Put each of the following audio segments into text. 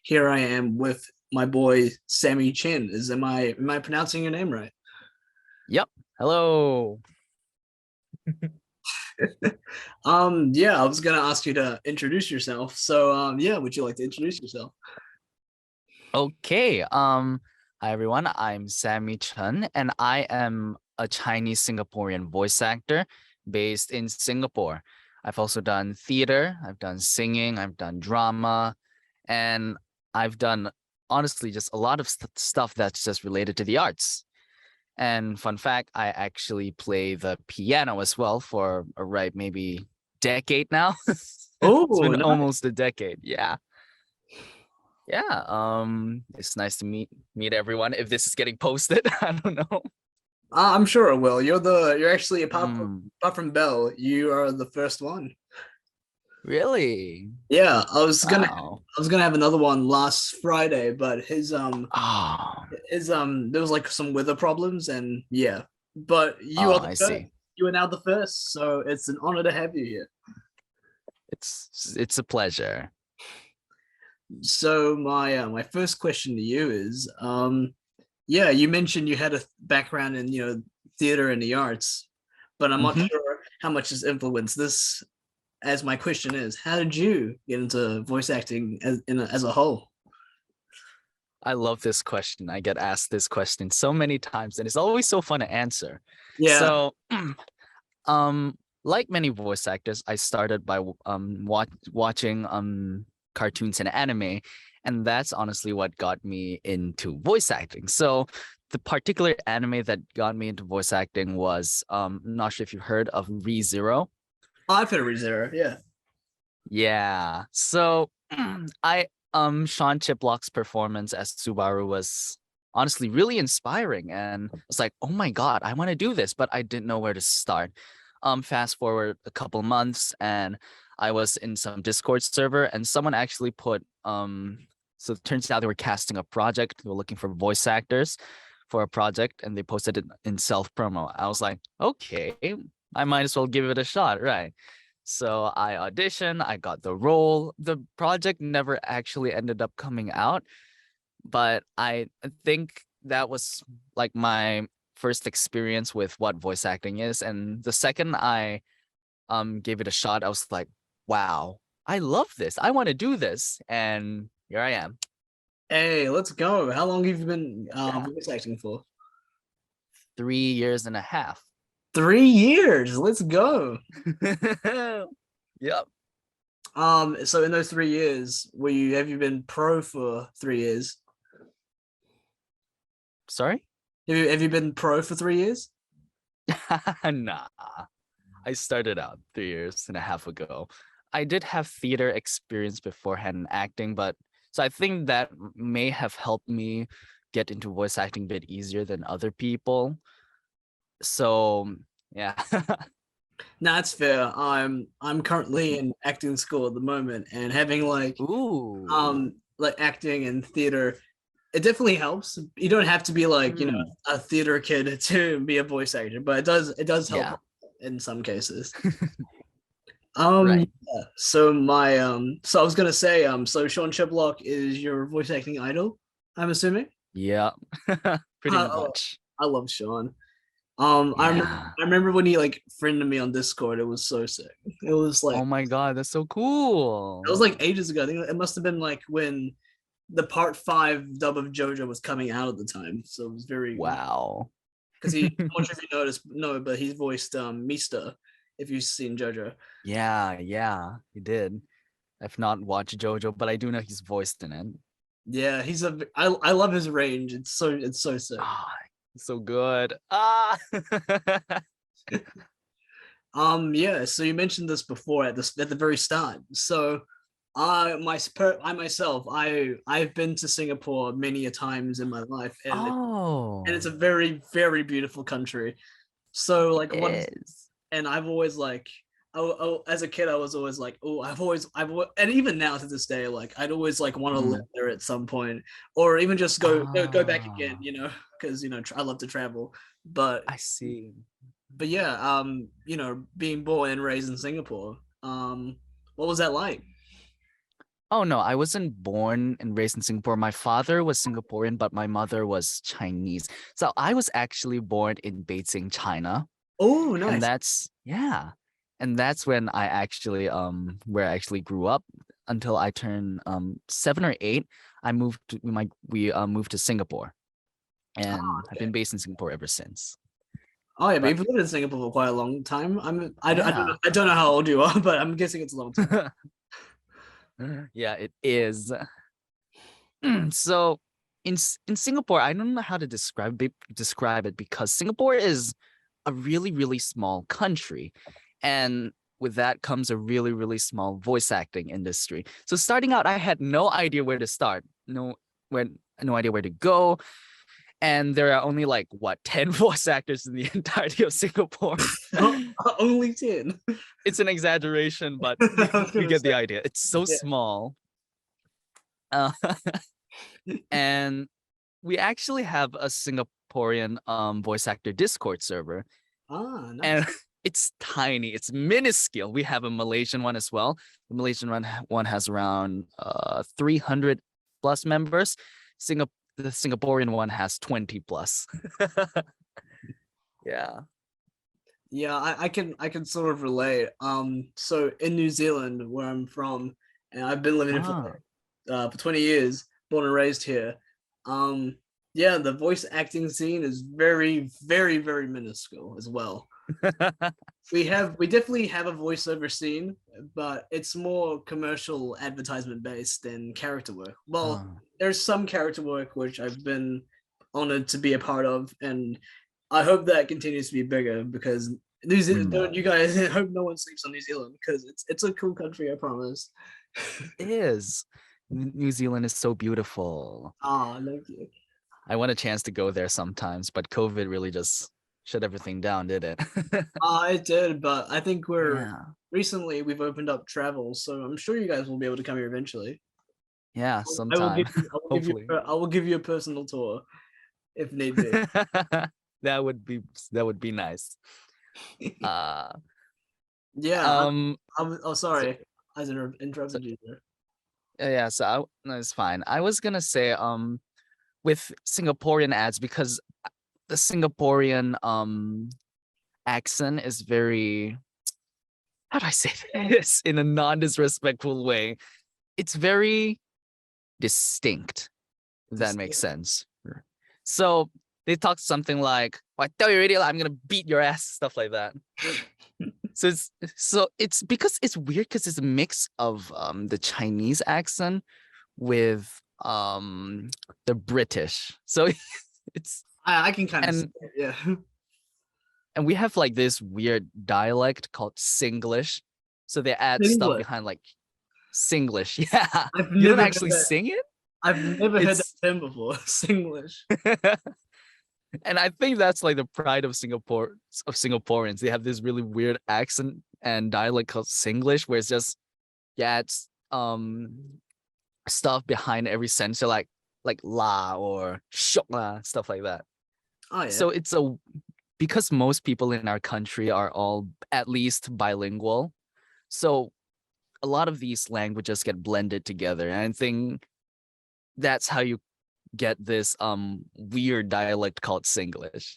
here I am with my boy Sami Chen. Am I pronouncing your name right? Yep. Hello. Yeah, I was gonna ask you to introduce yourself. So yeah, would you like to introduce yourself? Okay. Hi everyone. I'm Sami Chen, and I am a Chinese Singaporean voice actor based in Singapore. I've also done theater, I've done singing, I've done drama, and I've done honestly just a lot of stuff that's just related to the arts. And fun fact, I actually play the piano as well for a right maybe decade now. It's Oh, been nice. almost a decade. Yeah. Yeah. It's nice to meet everyone. If this is getting posted, I don't know. I'm sure it will. You're actually Mm, apart from Bell, you are the first one. really? Yeah, Wow. I was gonna have another one last Friday, but Oh, his there was like some weather problems and yeah. But you oh, are the I first. see. You are now the first, so it's an honor to have you here. It's a pleasure. So my first question to you is yeah, you mentioned you had a background in theater and the arts, but I'm not Hmm. sure how much has influenced this. As my question is, how did you get into voice acting as a whole? I love this question. I get asked this question so many times, and it's always so fun to answer. Yeah, So, um, like many voice actors, I started by watching cartoons and anime, and that's honestly what got me into voice acting. So the particular anime that got me into voice acting was not sure if you've heard of ReZero. I've heard of ReZero. Yeah. Yeah. So I Sean Chiplock's performance as Subaru was honestly really inspiring, and I was like, "Oh my God, I want to do this," but I didn't know where to start. Fast forward a couple months and I was in some Discord server and someone actually put so it turns out they were casting a project. They were looking for voice actors for a project and they posted it in self promo. I was like, "Okay, I might as well give it a shot, right?" So I auditioned, I got the role. The project never actually ended up coming out, but I think that was like my first experience with what voice acting is. And the second I gave it a shot, I was like, wow, I love this. I want to do this. And here I am. Hey, let's go. How long have you been Yeah. voice acting for? 3 years and a half. 3 years. Let's go. Yep. So in those 3 years, were you have you been pro for 3 years? Sorry? Have you been pro for 3 years? Nah. I started out 3 years and a half ago. I did have theater experience beforehand in acting, but so I think that may have helped me get into voice acting a bit easier than other people. So yeah. No, that's fair. I'm currently in acting school at the moment, and having Ooh. like acting and theater, it definitely helps. You don't have to be like Hmm. a theater kid to be a voice actor, but it does help Yeah. in some cases. Right. Yeah. So I was gonna say so Sean Chiplock is your voice acting idol, I'm assuming. Yeah. Pretty Oh, much. I love Sean. Yeah. I remember when he like friended me on Discord. It was so sick. It was Oh like my God, that's so it was cool. like ages ago. I think it must have been like when the part 5 dub of JoJo was coming out at the time. So it was very Wow. because he. I'm not sure if you noticed, no, but he voiced Mista. If you've seen JoJo, Yeah, yeah, he did. I've not watched JoJo, but I do know he's voiced in it. yeah, I love his range. It's so sick. Ah, so good. Ah. Yeah. So you mentioned this before at the very start. So I myself I've been to Singapore many a times in my life, and it's a Oh, very beautiful country. So it like what is is. and I've always like as a kid I was always like oh and even now to this day like I'd always like want to live Mm. there at some point or even just go back again, Ah, because I love to travel. But I see. yeah, being born and raised in Singapore, what was that like? Oh no, I wasn't born and raised in Singapore. My father was Singaporean, but my mother was Chinese. So I was actually born in Beijing, China. Oh, And nice. that's yeah. And that's when I actually where I actually grew up until I turned 7 or 8. I moved to my we moved to Singapore and I've Okay. been based in Singapore ever since. Oh yeah, but But you've lived in Singapore for quite a long time. yeah. I don't know how old you are, but I'm guessing it's a long time. Yeah, it is. So in Singapore, I don't know how to describe it because Singapore is a really, really small country. And with that comes a really, really small voice acting industry. So starting out, I had no idea where to start. No idea where to go. And there are only like what 10 voice actors in the entirety of Singapore. Only 10. It's an exaggeration, but I was you gonna get say, the idea. It's so yeah. small. Uh, and we actually have a Singaporean voice actor Discord server, Ah, nice. and it's tiny. It's minuscule. We have a Malaysian one as well. The Malaysian one has around 300 plus members. The Singaporean one has 20 plus. Yeah. Yeah, I can sort of relate. So in New Zealand, where I'm from, and I've been living here Ah. for 20 years, born and raised here. Um, yeah, the voice acting scene is very, very, very minuscule as well. We definitely have a voiceover scene, but it's more commercial advertisement based than character work. Well, Ah. there's some character work which I've been honored to be a part of, and I hope that continues to be bigger because New Zealand, Mm. don't you guys I hope no one sleeps on New Zealand because it's a cool country, I promise. It is. New Zealand is so beautiful. Ah, thank you. I want a chance to go there sometimes, but COVID really just shut everything down, did it? I did, but I think we're Yeah. recently we've opened up travel, so I'm sure you guys will be able to come here eventually. Yeah, I will sometime. Hopefully. I will give you a personal tour if need be. That would be that would be nice. Uh Yeah, um oh so, sorry, I so interrupted you there. yeah, so no, it's fine. I was gonna say with Singaporean ads because the Singaporean accent is very, how do I say this in a non-disrespectful way? It's very distinct, if that makes Distinct. sense. So they talk something like, "Well, I tell you already, I'm gonna beat your ass," stuff like that. So it's because it's weird because it's a mix of the Chinese accent with the British. So it's I can kind of see and it, yeah. and we have like this weird dialect called Singlish. So they add stuff English. behind like Singlish. Yeah. I've You don't never heard actually that. sing it? I've never heard that It's term before. Singlish. and I think that's like the pride of Singaporeans. They have this really weird accent and dialect called Singlish, where it's just yeah, it's stuff behind every sentence. So like la or shok la, stuff like that. Oh yeah. So it's a because most people in our country are all at least bilingual. So a lot of these languages get blended together. And I think that's how you get this weird dialect called Singlish.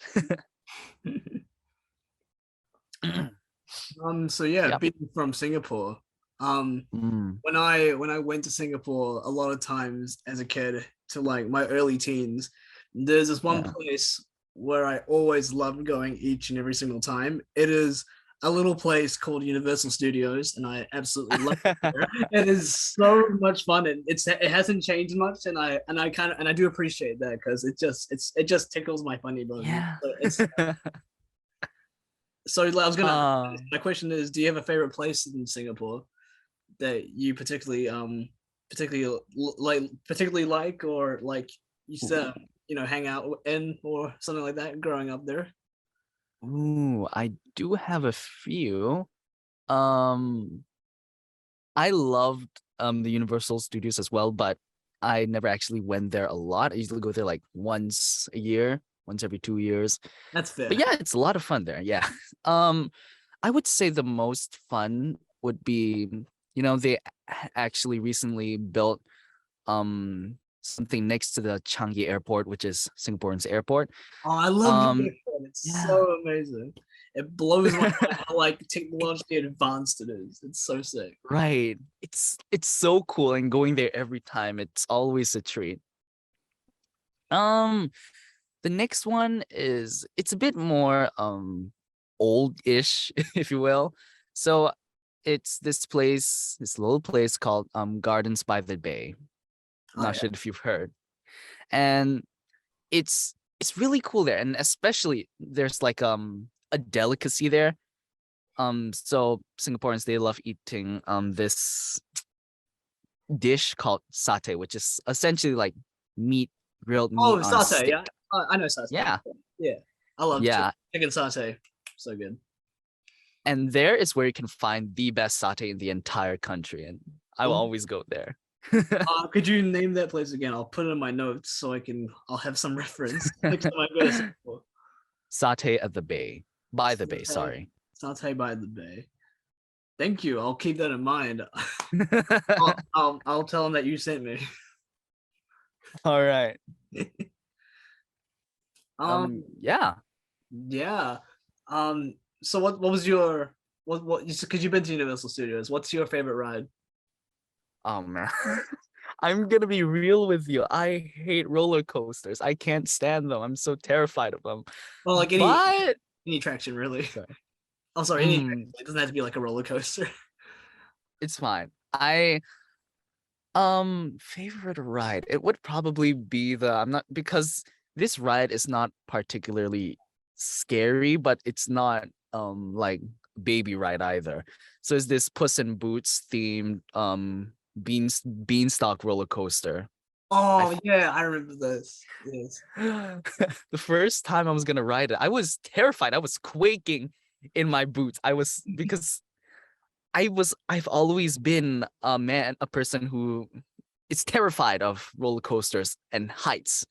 So yeah, Yep. being from Singapore, Mm, when I went to Singapore a lot of times as a kid to like my early teens, there's this one yeah. place where I always loved going each and every single time. It is a little place called Universal Studios, and I absolutely love it there. It is so much fun, and it hasn't changed much, and I kind of and I do appreciate that because it just tickles my funny bone. Yeah. So it's so I was gonna uh, my question is, do you have a favorite place in Singapore that you particularly like or like used to hang out in or something like that growing up there? ooh, I do have a few. Um, I loved the Universal Studios as well, but I never actually went there a lot. I usually go there like once a year, once every 2 years. That's But fair. yeah, it's a lot of fun there. Yeah. I would say the most fun would be, they actually recently built something next to the Changi Airport, which is Singapore's airport. Oh, I love the airport. It's Yeah, so amazing. It blows my mind how like technologically advanced it is. It's so sick. right. It's so cool, and going there every time, it's always a treat. Um, the next one is it's a bit more old-ish, if you will. So it's this little place called Gardens by the Bay. Oh Not yeah. sure if you've heard. And it's really cool there. And especially there's like a delicacy there. So Singaporeans, they love eating this dish called satay, which is essentially like meat, grilled Oh, meat on satay. stick. Yeah, I know satay. Yeah. Yeah, I love Yeah. chicken satay. So good. And there is where you can find the best satay in the entire country. And I will Oh, always go there. could you name that place again? I'll put it in my notes so I'll have some reference next time I go to Singapore. Satay at the Bay. By the Bay, Satay, sorry. satay by the bay. Thank you. I'll keep that in mind. I'll tell them that you sent me. All right. Um, Yeah. yeah. So what was your what because you've been to Universal Studios, what's your favorite ride? Oh man. I'm gonna be real with you. I hate roller coasters. I can't stand them. I'm so terrified of them. Well, like But any traction really. sorry. Oh, sorry, any traction. Mm, It doesn't have to be like a roller coaster. it's fine. Favorite ride. It would probably be the I'm not because this ride is not particularly scary, but it's not like baby ride either. So it's this Puss in Boots themed beanstalk roller coaster. I Oh yeah, I remember this. Yes. the first time I was gonna ride it, I was terrified. I was quaking in my boots. I was because I've always been a person who is terrified of roller coasters and heights.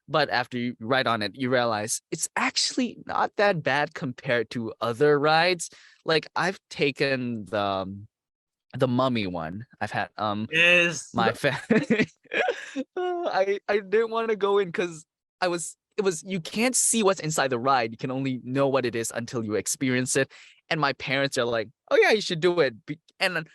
But after you ride on it, you realize it's actually not that bad compared to other rides. Like I've taken the mummy one. I've had Yes. my family. I didn't want to go in because it was you can't see what's inside the ride. You can only know what it is until you experience it. And my parents are like, "Oh yeah, you should do it." And then,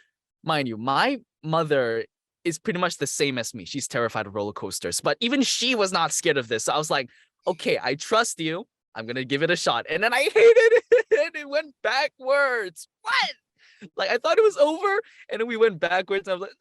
mind you, my mother is pretty much the same as me. She's terrified of roller coasters, but even she was not scared of this. So I was like, "Okay, I trust you. I'm gonna give it a shot." And then I hated it. And it went backwards. What? Like I thought it was over, and then we went backwards. And I was like,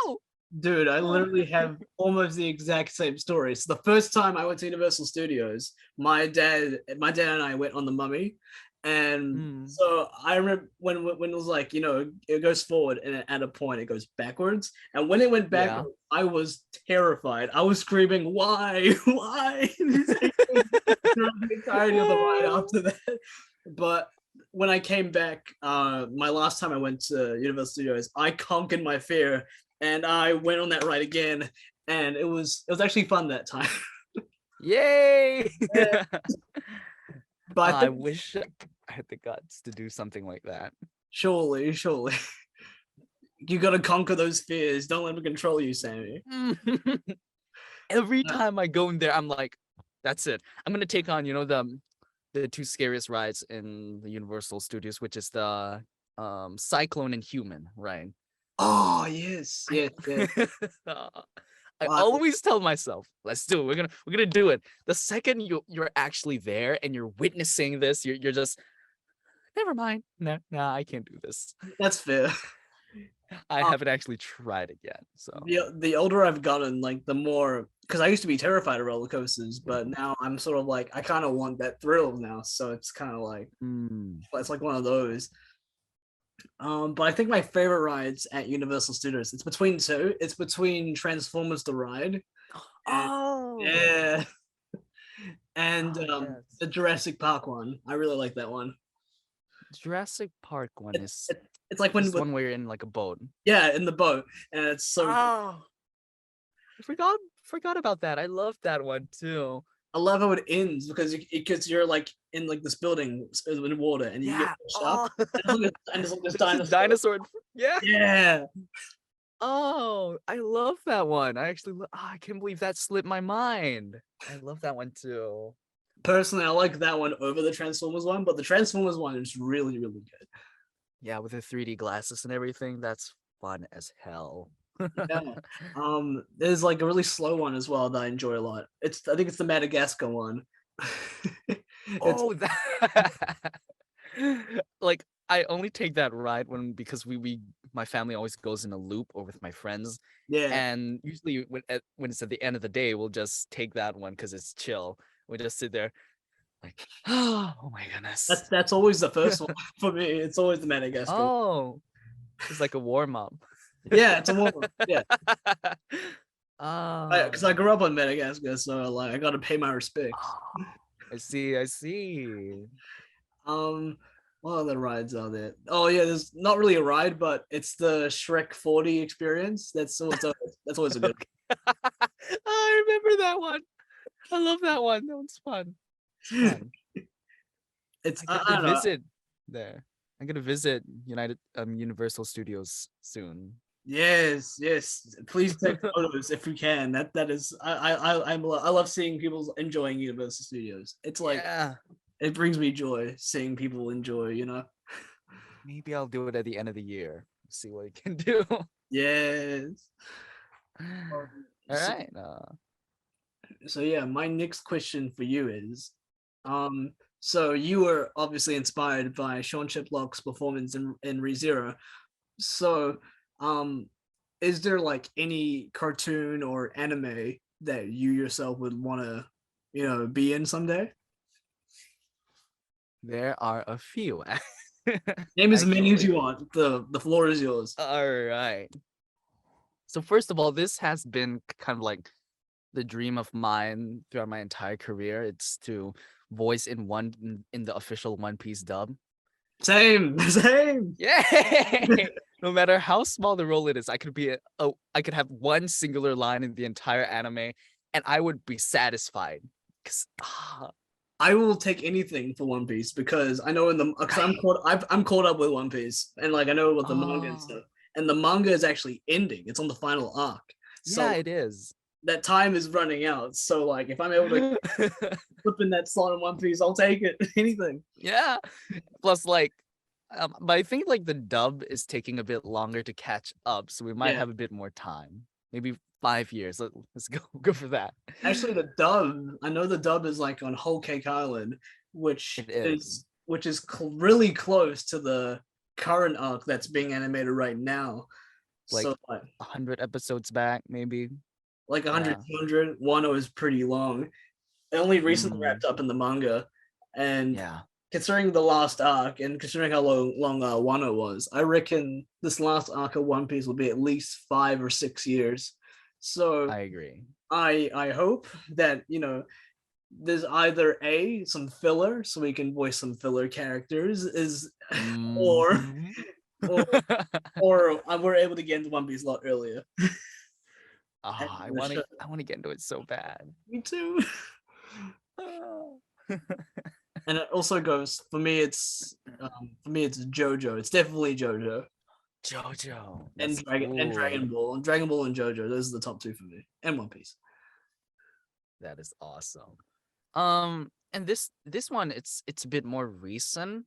"No!" Dude, I literally have almost the exact same story. So the first time I went to Universal Studios, my dad and I went on the Mummy, and Mm, so I remember when it was like it goes forward and at a point it goes backwards, and when it went yeah. backwards, I was terrified. I was screaming, "Why? Why?" Throughout the entirety of the ride after that, but when I came back, my last time I went to Universal Studios, I conquered my fear and I went on that ride again, and it was actually fun that time. Yay! Yeah, but I I think wish I had the guts to do something like that. surely, you got to conquer those fears. Don't let them control you, Sammy. Every Uh, time I go in there, I'm like, that's it. I'm gonna take on, the two scariest rides in the Universal Studios, which is the Cyclone and Human, right? oh yes, I yes, yes. I Uh, always tell myself, let's do it. We're gonna do it. The second you're actually there and you're witnessing this, you're just never mind. No, I can't do this. that's fair. I Uh, haven't actually tried it yet. So the older I've gotten, like the more because I used to be terrified of roller coasters, but now I'm sort of like I kind of want that thrill now. So it's kind of like mm, it's like one of those. But I think my favorite rides at Universal Studios, it's between two. It's between Transformers the Ride and oh, yeah, and yes. the Jurassic Park one. I really like that one. Jurassic Park one It, is it, it's like when this with one where you're in like a boat. yeah, in the boat, and it's so Oh, I forgot about that. I love that one too. I love how it ends because you're like in like this building in water and you get Yeah. pushed up Oh, and it's like this there's a dinosaur. dinosaur. Yeah. Yeah. Oh, I love that one. I actually, I can't believe that slipped my mind. I love that one too. Personally, I like that one over the Transformers one, but the Transformers one is really, really good. Yeah, with the 3D glasses and everything, that's fun as hell. Yeah. There's like a really slow one as well that I enjoy a lot. I think it's the Madagascar one. It's Oh, that like I only take that ride because we my family always goes in a loop or with my friends, yeah. and usually when it's at the end of the day, we'll just take that one because it's chill. We just sit there like, oh my goodness. That's always the first one for me. It's always the Madagascar. Oh, it's like a warm up. Yeah, it's a warm. Yeah, because I Oh, grew up on Madagascar, so like I got to pay my respects. oh, I see, I see. Um, what other rides are there? Oh yeah, there's not really a ride, but it's the Shrek 40 experience. That's always a good. Okay. I remember that one. I love that one. That one's fun. It's fun. It's I I, get I to don't know. visit there. I'm gonna visit Universal Studios soon. Yes, yes. Please take photos if you can. That is I love seeing people enjoying Universal Studios. It's like Yeah. it brings me joy seeing people enjoy. You know. Maybe I'll do it at the end of the year. See what I can do. Yes. Um, All so right. so yeah, my next question for you is, so you were obviously inspired by Sean Chiplock's performance in ReZero. So, um, is there like any cartoon or anime that you yourself would want to, be in someday? There are a few. Name as many as Actually. you want. The floor is yours. All right. So first of all, this has been kind of like the dream of mine throughout my entire career. It's to voice in the official One Piece dub. Same, same. Yay! No matter how small the role it is, I could have one singular line in the entire anime, and I would be satisfied. Cause I will take anything for One Piece because I know because right. I'm caught up with One Piece and like I know what the manga and Oh, stuff. And the manga is actually ending. It's on the final arc. yeah, So it is. that time is running out. So like if I'm able to flip in that slot in One Piece, I'll take it. Anything. Yeah. Plus, like, but I think like the dub is taking a bit longer to catch up, so we might Yeah. have a bit more time. Maybe 5 years. Let's go for that. Actually the dub, I know the dub is like on Whole Cake Island, which It is really close to the current arc that's being animated right now. So like 100 episodes back, maybe. like 100, Yeah. 200. Wano is pretty long. It only recently Mm, wrapped up in the manga, and yeah. considering the last arc and considering how long Wano was, I reckon this last arc of One Piece will be at least 5 or 6 years. So I agree. I hope that there's either some filler so we can voice some filler characters is or Mhm. or or we're able to get into One Piece a lot earlier. And Ah, the show, I want to get into it so bad. me too. And it also goes for me it's JoJo. It's definitely JoJo Jojo. and That's Dragon cool. Ball and Dragon Ball and JoJo. Those are the top two for me, and One Piece. That is awesome. And this one it's a bit more recent,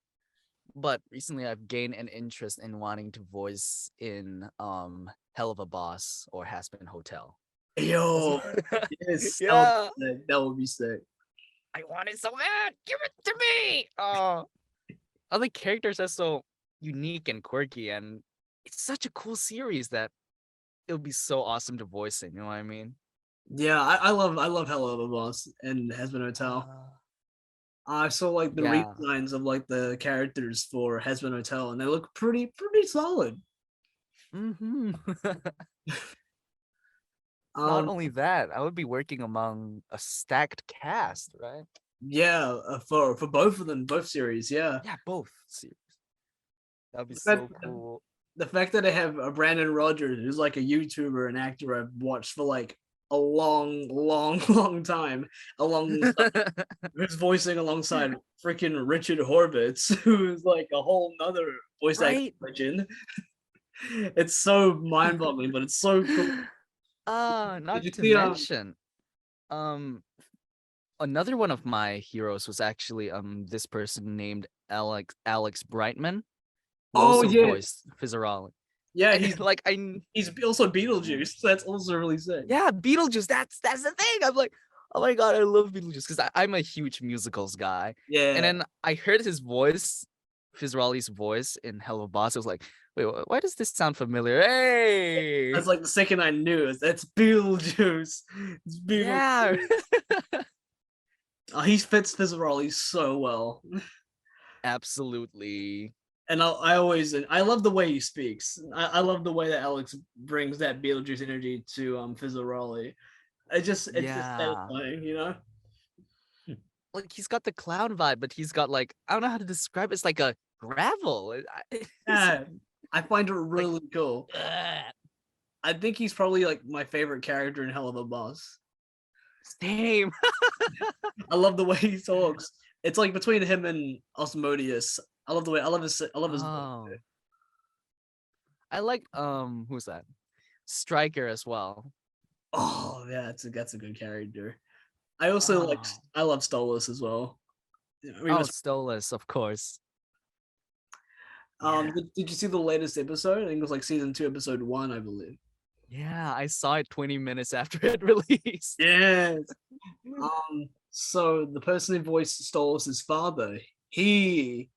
but recently I've gained an interest in wanting to voice in Hell of a Boss or Has Been Hotel. That's Yo, what- yes, yeah. that would be sick. I want it so bad. Give it to me. Oh, all the characters are so unique and quirky, and it's such a cool series that it would be so awesome to voice in. You know what I mean? Yeah, I love Hello the Boss and Has Been Hotel. Uh, I saw like the yeah. redesigns of like the characters for Has Been Hotel, and they look pretty solid. Hmm. Not Um, only that, I would be working among a stacked cast, right? yeah, for both of them, both series, yeah. Yeah, both series. That'd be The so fact, cool. the fact that I have a Brandon Rogers, who's like a YouTuber and actor I've watched for like a long time along who's voicing alongside freaking Richard Horvitz, who's like a whole nother voice acting Right? legend. It's so mind-boggling, but it's so cool. Did Not you to see mention, um, another one of my heroes was actually this person named Alex Brightman, who oh also yeah, voiced Fizzaroli. yeah, And like he's also Beetlejuice. That's also really sick. yeah, Beetlejuice. That's the thing. I'm like, oh my god, I love Beetlejuice because I'm a huge musicals guy. And Yeah, then I heard his voice, Fizzaroli's voice in Hello Boss. I was like, wait, why does this sound familiar? Hey, that's like the second I knew it. That's Beetlejuice. It's yeah. Beetlejuice. Oh, he fits Fizzaroli so well. Absolutely. And I love the way he speaks. I love the way that Alex brings that Beetlejuice energy to Fizzaroli. It's just Yeah. satisfying, you know? Like he's got the clown vibe, but he's got like I don't know how to describe it. It's like a gravel. It's Yeah, I find it like really cool. ugh, I think he's probably like my favorite character in Hell of a Boss. same. I love the way he talks. It's like between him and Osmodius. I love the way I love his voice. Oh, I like who's that? Striker as well. Oh yeah, that's a good character. I also like Oh, I love Stolas as well. We oh, must Stolas, of course. Yeah, did you see the latest episode? I think it was like season 2, episode 1, I believe. yeah. I saw it 20 minutes after it released. Yes. So the person who voiced Stolas' father, he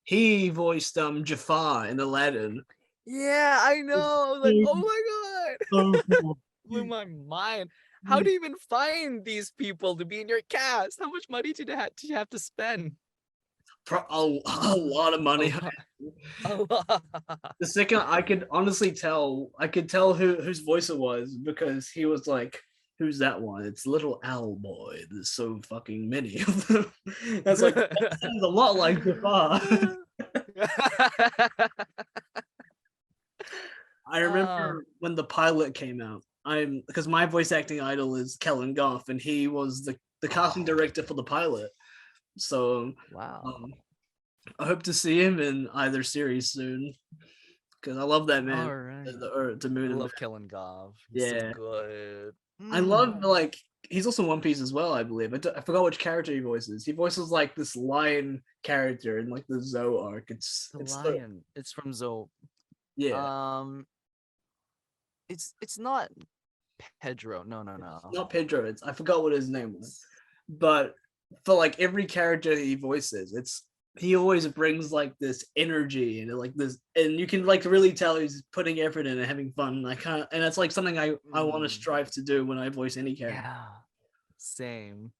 voiced Jafar in Aladdin. Yeah, I know. I was like, oh my So god, cool. blew my mind. How do you even find these people to be in your cast? How much money did you have to spend? A lot of A money. lot. A lot. The second I could tell whose voice it was because he was like, "Who's that one?" It's little owl boy. There's so fucking many of them. That's like that sounds a lot like Jafar. I Oh, remember when the pilot came out. I'm because my voice acting idol is Kellen Goff, and he was the casting oh, director for the pilot. So wow. um, I hope to see him in either series soon because I love that man. All right. The Earth, the I Moon, and love back. Kellen Gov. He's so Yeah, good. I love like he's also in One Piece as well. I believe I forgot which character he voices. He voices like this lion character in like the Zoe arc. The It's so lion. It's from Zo. yeah. Um, it's not Pedro. No, no, no. Not Pedro. It's I forgot what his name was, but for like every character he voices, it's he always brings like this energy and like this, and you can like really tell he's putting effort in and having fun. I can't, and it's like something I want to Mm, strive to do when I voice any character. yeah, same.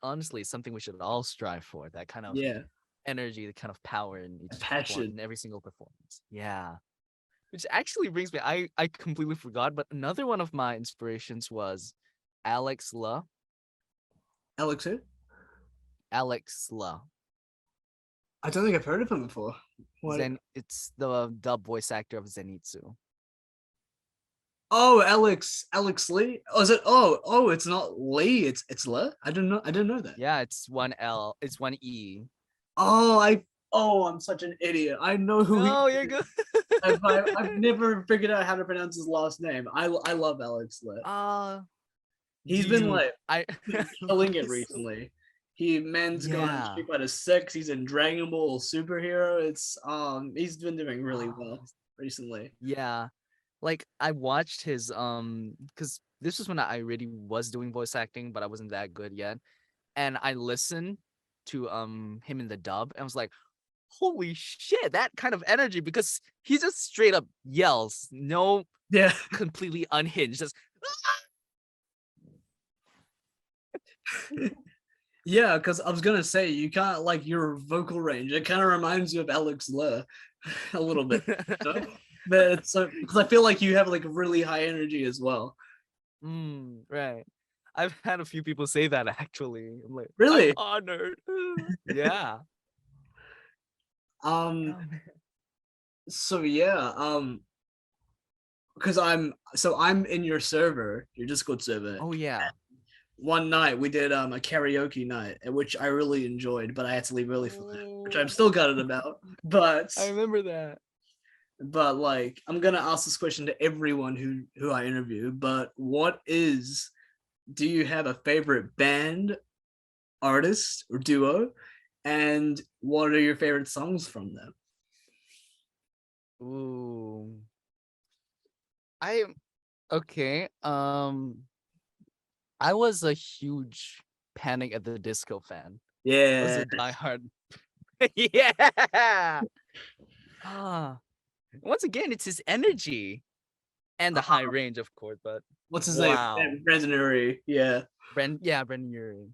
Honestly, it's something we should all strive for. That kind of Yeah, energy, the kind of power in each perform passion. in every single performance. Yeah. Which actually brings me, I completely forgot, but another one of my inspirations was Alex La. Alex, who? Alex La. I don't think I've heard of him before. What? It's the dub voice actor of Zenitsu. Oh, Alex Lee. Oh, is it? It's not Lee. It's Le. I didn't know that. Yeah, it's one L, it's one E. Oh, I'm such an idiot. I know who he No, you're is. good. I've never figured out how to pronounce his last name. I love Alex Lit. Uh, He's been dude, like I killing it he's so, recently. Man's gone on yeah. Street Fighter 6. He's in Dragon Ball Superhero. It's he's been doing really Oh, well recently. yeah. Like I watched his because this was when I already was doing voice acting, but I wasn't that good yet. And I listened to him in the dub and I was like, holy shit, that kind of energy because he just straight up yells, no Yeah. completely unhinged, just Yeah, because I was gonna say you can't like your vocal range. It kind of reminds you of Alex Le a little bit, you know? But it's so because I feel like you have like really high energy as well. right. I've had a few people say that actually. I'm like, I'm Really? honored. Yeah. Um. Oh man. So yeah. because I'm in your server, your Discord server. Oh yeah. One night we did a karaoke night, which I really enjoyed, but I had to leave early for that, which I'm Oh, still gutted about. I remember that. But like I'm gonna ask this question to everyone who I interview. But do you have a favorite band, artist, or duo? And what are your favorite songs from them? Ooh. I okay. I was a huge Panic at the Disco fan. I was Yeah. a diehard. Yeah. Ah. Once again, it's his energy and the high range, of course. But What's his name? wow, Brandon Urie. Yeah. Brendan Urie,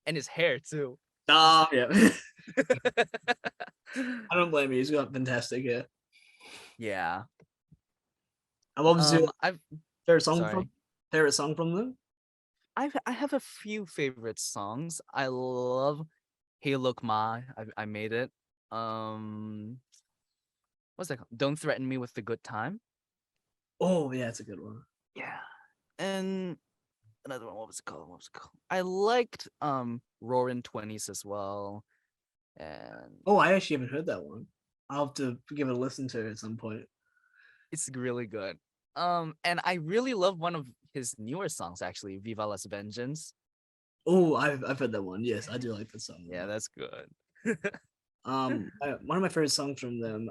and his hair too. Ah, yeah. I don't blame you. He's got fantastic hair. Yeah. And what was your I've favorite song sorry. from them? I have a few favorite songs. I love Hey Look Ma. I made it. What's that called? Don't Threaten Me with the Good Time. Oh, yeah, it's a good one. Yeah. And another one, what was it called? I liked Roaring Twenties as well. And Oh, I actually haven't heard that one. I'll have to give it a listen to at some point. it's really good. And I really love one of his newer songs actually, Viva Las Vengeance. Oh, I've heard that one. Yes, I do like that song. Yeah, that's good. One of my favorite songs from them.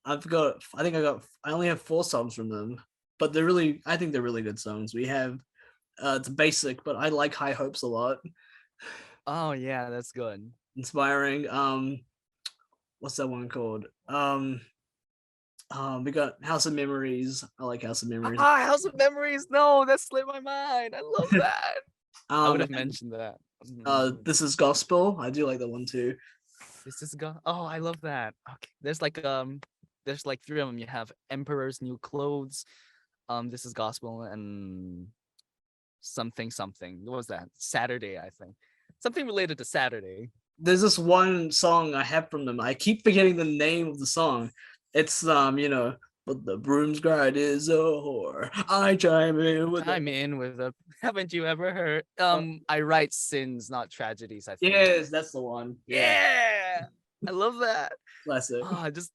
I've got. I only have 4 songs from them, but they're really. I think they're really good songs. We have. It's basic, but I like High Hopes a lot. Oh yeah, that's good. Inspiring. What's that one called? We got House of Memories. I like House of Memories. House of Memories. No, that slipped my mind. I love that. I would have mentioned that. This is Gospel. I do like that one too. This is go. Oh, I love that. Okay, there's like 3 of them. You have Emperor's New Clothes. This is Gospel and something. What was that? Saturday, I think. Something related to Saturday. There's this one song I have from them. I keep forgetting the name of the song. It's but the broom's bride is a whore. I chime in with Chime in with a. Haven't you ever heard? a I write sins, not tragedies. I think. yes, that's the one. Yeah, I love that. Classic. Oh, I just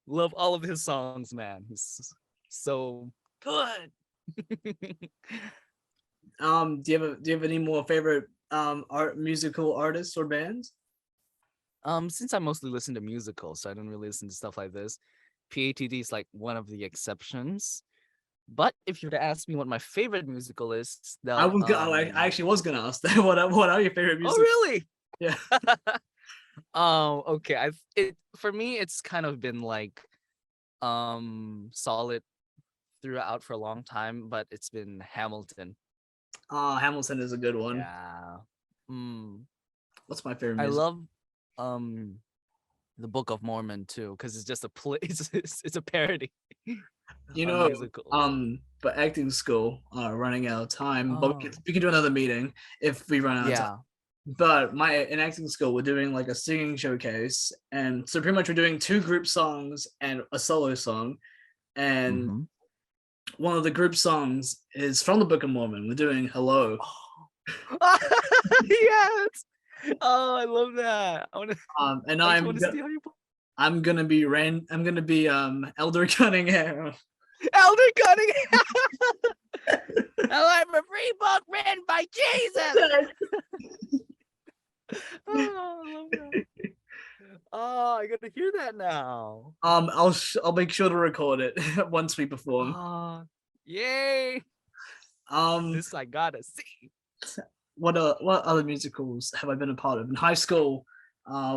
love all of his songs, man. He's so good. Do you have any more favorite musical artists or bands? Since I mostly listen to musicals, so I don't really listen to stuff like this. PATD is like one of the exceptions. But if you were to ask me what my favorite musical is, I actually was gonna ask that. What are your favorite Oh music? really? Yeah. Okay. For me, it's kind of been like solid throughout for a long time, but it's been Hamilton. Hamilton is a good one. Yeah. What's my favorite I music? love the Book of Mormon too, because it's just a it's a parody You on know, musicals. but acting school running out of time, but Oh we can do another meeting if we run out of time. yeah. But in acting school, we're doing like a singing showcase, and so pretty much we're doing 2 group songs and a solo song, and Mm-hmm. one of the group songs is from the Book of Mormon. We're doing Hello. Yes. Oh, I love that. And I just want to steal your book. I'm gonna be Elder Cunningham. Elder Cunningham. Oh, I'm a free book written by Jesus. Oh, I love that. Oh, I got to hear that now. I'll make sure to record it once we perform. Oh, yay. Um, This I gotta see. what other musicals have I been a part of? In high school,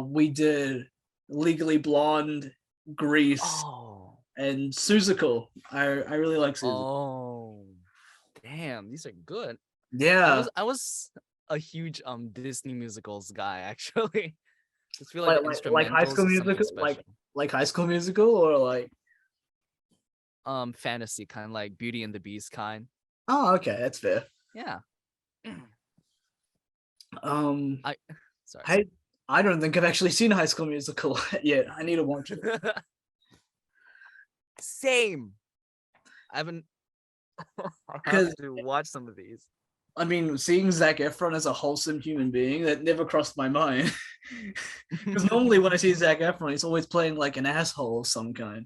we did Legally Blonde, Grease, Oh, and Seussical. I really like Seussical. oh, damn, these are good. Yeah, I was a huge Disney musicals guy actually. I just feel like like the High instrumentals School is something Musical, special. like High School Musical, or like Fantasy kind, like Beauty and the Beast kind. oh, okay, that's fair. Yeah. Um, I sorry. I I don't think I've actually seen High School Musical yet. I need to watch it. Same. I haven't. I have Because to watch some of these. I mean, seeing Zac Efron as a wholesome human being, that never crossed my mind. Because normally when I see Zac Efron, he's always playing like an asshole of some kind.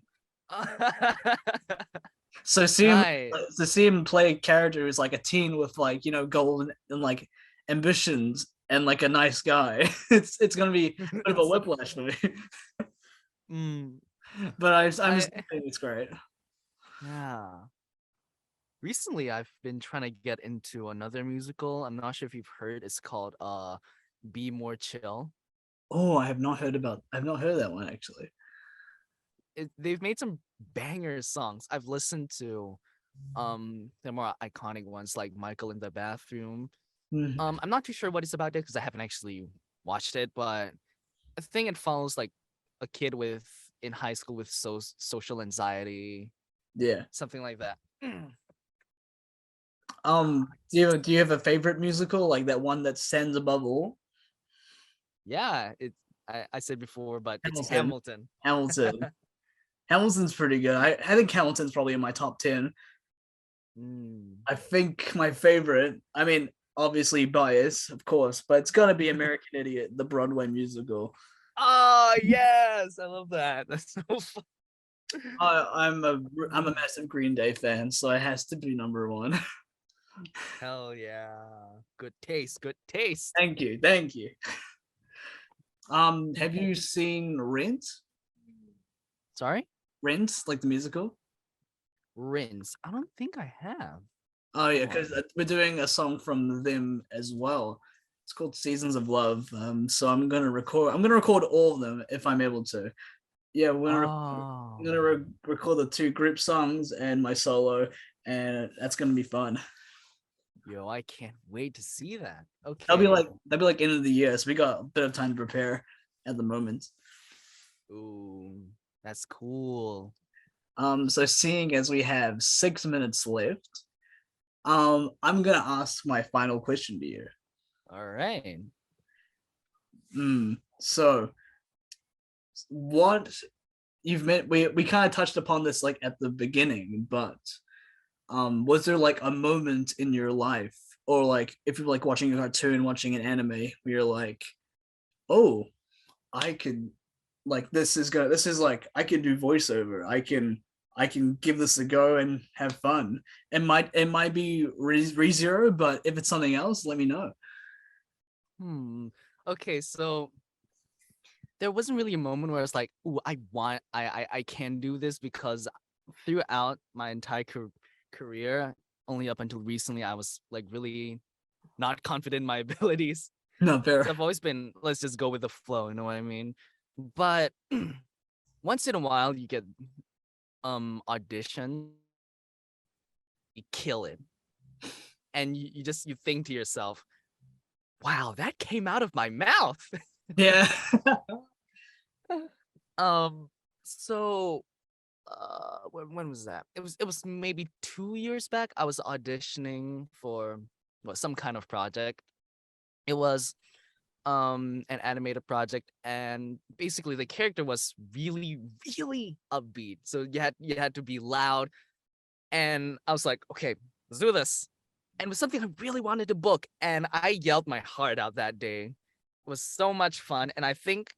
So Right. see him play a character who's like a teen with like goal and like ambitions and like a nice guy. It's gonna be a bit of a whiplash for me. Mm, But I'm I just think it's great. yeah. Recently, I've been trying to get into another musical. I'm not sure if you've heard. It's called Be More Chill. Oh, I've not heard that one actually. They've made some banger songs. I've listened to the more iconic ones like Michael in the Bathroom. Mhm. I'm not too sure what it's about because I haven't actually watched it, but I think it follows like a kid with in high school with social anxiety, Yeah. something like that. Do you have a favorite musical like that one that stands above all? Yeah, I said before, but it's Hamilton. Hamilton. Hamilton. Hamilton's pretty good. I think Hamilton's probably in my top 10. Mm. I think my favorite, I mean, obviously bias, of course, but it's gotta be American Idiot, the Broadway musical. Oh yes, I love that. That's so fun. I'm a massive Green Day fan, so it has to be number one. Hell yeah. Good taste, good taste. Thank you. Have you seen Rent? Sorry? Rent, like the musical? Rinse. I don't think I have. Oh yeah, Oh. because we're doing a song from them as well. It's called Seasons of Love. So I'm gonna record all of them if I'm able to. Yeah, I'm Oh. gonna record the two group songs and my solo, and that's gonna be fun. Yo, I can't wait to see that. That'll be Okay. like end of the year, so we got a bit of time to prepare at the moment. Ooh, that's cool. So seeing as we have 6 minutes left, I'm gonna ask my final question to you. All right. So what you've met we kind of touched upon this like at the beginning, but was there like a moment in your life, or like if you're like watching a cartoon, watching an anime, where you're like, oh, I could like this is like I can do voiceover. I can give this a go and have fun. It might be ReZero, but if it's something else, let me know. Hmm. Okay, so there wasn't really a moment where I was like, "Ooh, I can do this," because throughout my entire career, only up until recently, I was like really not confident in my abilities. No, fair. So I've always been, let's just go with the flow, you know what I mean? But once in a while, you get audition, you kill it, and you think to yourself, "Wow, that came out of my mouth." Yeah. um, so when was that? It was maybe 2 years back. I was auditioning for some kind of project. It was an animated project, and basically the character was really really upbeat, so you had to be loud, and I was like, okay, let's do this. And it was something I really wanted to book, and I yelled my heart out that day. It was so much fun, and I think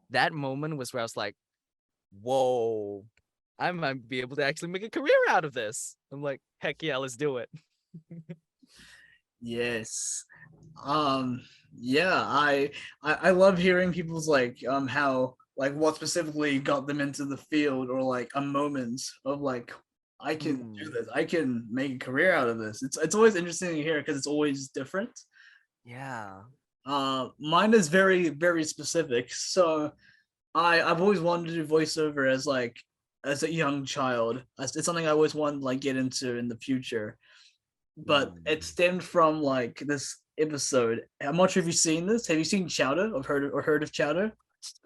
that moment was where I was like, whoa, I might be able to actually make a career out of this. I'm like, heck yeah, let's do it. Yes. Um, yeah, I love hearing people's like how like what specifically got them into the field, or like a moment of like I can do Hmm. this. I can make a career out of this. It's always interesting to hear because it's always different. Yeah. Mine is very specific. So I've always wanted to do voiceover as like as a young child. It's something I always wanted to like get into in the future, but it Hmm. stemmed from like this episode. I'm not sure if you've seen this. Have you seen Chowder or heard of Chowder?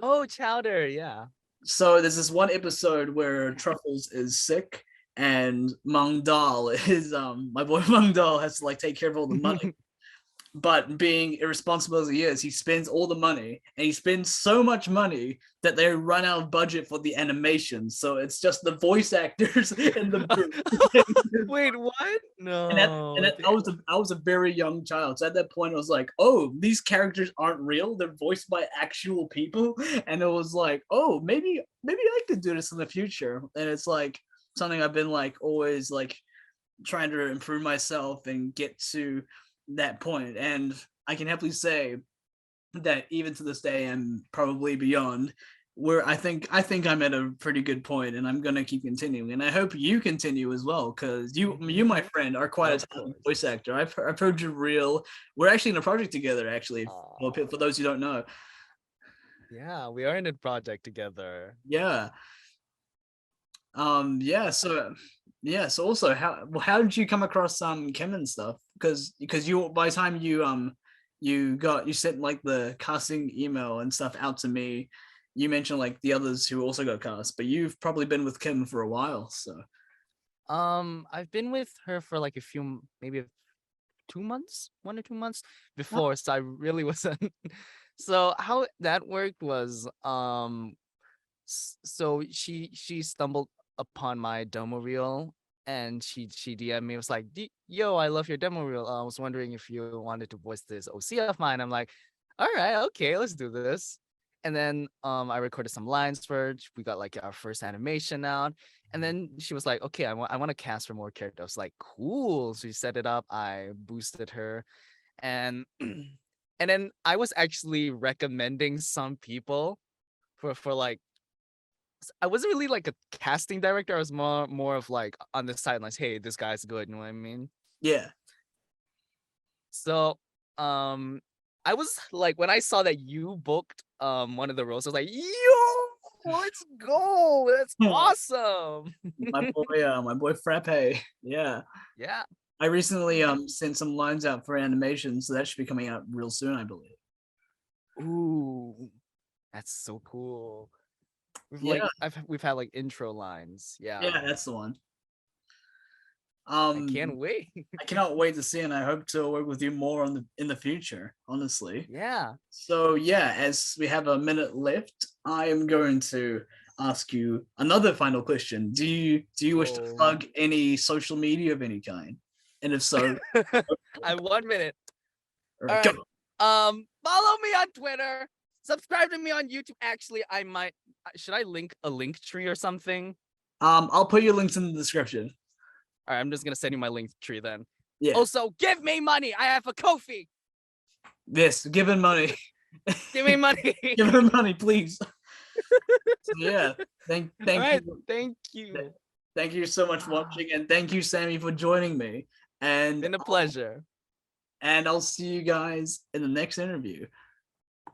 Oh, Chowder, yeah. So there's this one episode where Truffles is sick and Mung Dal is my boy Mung Dal has to like take care of all the money. but being irresponsible as he is, he spends all the money, and he spends so much money that they run out of budget for the animation. So it's just the voice actors in the booth. Wait, what? And No. I was a very young child. So at that point, I was like, oh, these characters aren't real. They're voiced by actual people. And it was like, oh, maybe I could do this in the future. And it's like something I've been like always like trying to improve myself and get to that point. And I can happily say that even to this day and probably beyond, where I think I'm at a pretty good point, and I'm gonna keep continuing. And I hope you continue as well, because you, my friend, are quite a talented voice actor. I've heard you reel. We're actually in a project together, actually. For those who don't know. Yeah, we are in a project together. Yeah. Yeah. So also, how did you come across Kim and stuff? Because you, by the time you sent like the casting email and stuff out to me, you mentioned like the others who also got cast, but you've probably been with Kim for a while. So I've been with her for like maybe 2 months, 1 or 2 months before, so I really wasn't. So how that worked was, so she stumbled upon my demo reel, and she DM'd me, was like, yo, I love your demo reel. I was wondering if you wanted to voice this OC of mine. I'm like, all right, okay, let's do this. And then I recorded some lines for her. We got like our first animation out. And then she was like, okay, I want to cast for more characters. I was like, cool. So she set it up. I boosted her. And and then I was actually recommending some people for like, I wasn't really like a casting director. I was more of like on the sidelines. Hey, this guy's good. You know what I mean? yeah. So I was like, when I saw that you booked one of the roles, I was like, yo, let's go. That's awesome. My boy Frappe. Yeah. Yeah. I recently sent some lines out for animation, so that should be coming out real soon, I believe. Ooh, that's so cool. We've had like intro lines. Yeah. Yeah, that's the one. I can't wait. I cannot wait to see, and I hope to work with you more in the future, honestly. Yeah. So yeah, as we have a minute left, I am going to ask you another final question. Do you wish to plug any social media of any kind? And if so, I have 1 minute. all All right, right. go. Follow me on Twitter. Subscribe to me on YouTube. Actually, should I link a link tree or something? I'll put your links in the description. All right, I'm just gonna send you my link tree then. Yeah. Also, give me money. I have a Ko-fi. Yes, give him money. Give me money. Give him money, please. So yeah, thank right, you. Thank you. Thank you so much for watching, and thank you, Sami, for joining me. And Been a pleasure. And I'll see you guys in the next interview.